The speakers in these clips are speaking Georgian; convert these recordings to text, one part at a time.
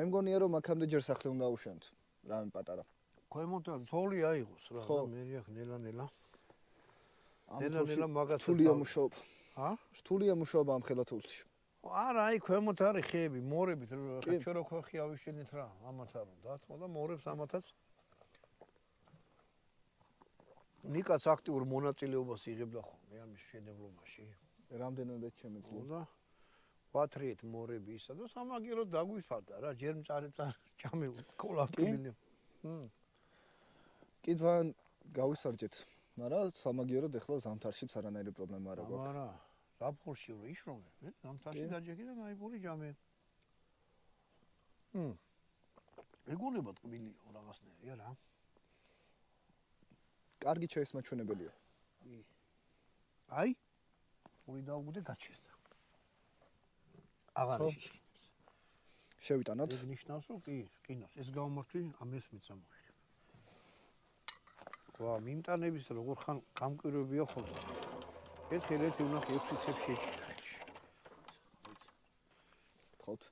მე მგონია რომ აქამდე ჯერ სახლი უნდა უშენოთ რამე პატარა. ქვემოთ თოვლი აიღოს რა და მე აქ ნელა-ნელა. ნელა-ნელა მაგას რთულია მუშაობა. ჰა? რთულია მუშაობა ამ ხელა თულში. არა, აი ქვემოთ არის ხეები, მორებით, ხა ჩვენ რო ხოხი ავიშენით რა, ამათ არ უნდა დათმო და მორებს ამათაც. ნიკას აქტიურ მონაწილეობას იღებდა ხოლმე ამის შენებლობაში. რამდენადაც შემეძლო. და ვათრიეთ მორები ისა და სამაგიეროდ დაგვიფარდა რა, ჯერ მწარე ჭამე კოლაპტიბილი. კი ძალიან გავისარჯეთ, მაგრამ სამაგიეროდ ეხლა ზამთარშიც არანაირი პრობლემა არ აქვს. არა, ზაფხულში რო იშრომე, მე ზამთარში დაჯექი და მაიბური ჭამე. ეგონება ტკბილიო რაღაცნაირი რა. კარგი შეესმაჩვენებელია. აი, ორი დაუგდე გაჩერდა. აღარ შეშინებს. შევიტანოთ. ეგ ნიშნავს, რომ კი, კინოს ეს გამომართვი ამას მიცამოიღებ. ვა, მიმტანების როგორ ხან გამკვირვებია ხოლმე. ერთხელ ერთი უნახე 6 წუთებში შეჭირა. გთხოვთ.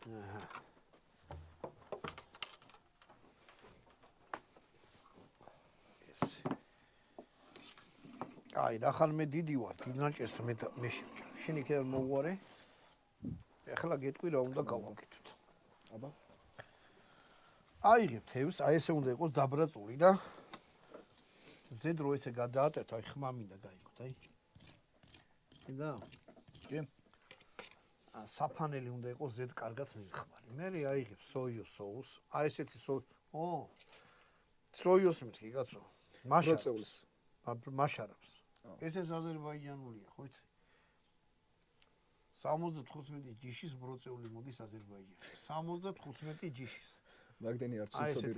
აჰა. აი, ნახან მე დიდი ვარ, დილნაჭერს მე შევჭარ. შენ იქ არ მოუვარე? ეხლა გეტყვი რა უნდა გავაკეთოთ. აბა. აიღებ თევზს, აი ესე უნდა იყოს დაბრაწული და ზედ რო ესე გადაატერთ, აი ხმა მინდა გაიგოთ, აი. და კი. საფანელი უნდა იყოს ზედ კარგად მიხმარი. მე აიღებ სოიოს соус, აი ესეთი სოიოს მეთქი კაცო. მაშარებს. მაშარებს. ეს აზერბაიჯანულია, ხო იცი? 75 ჯიშის ბროწეული მოდის აზერბაიჯანში. 75 ჯიშის. მაგდენი არ ცუცოდი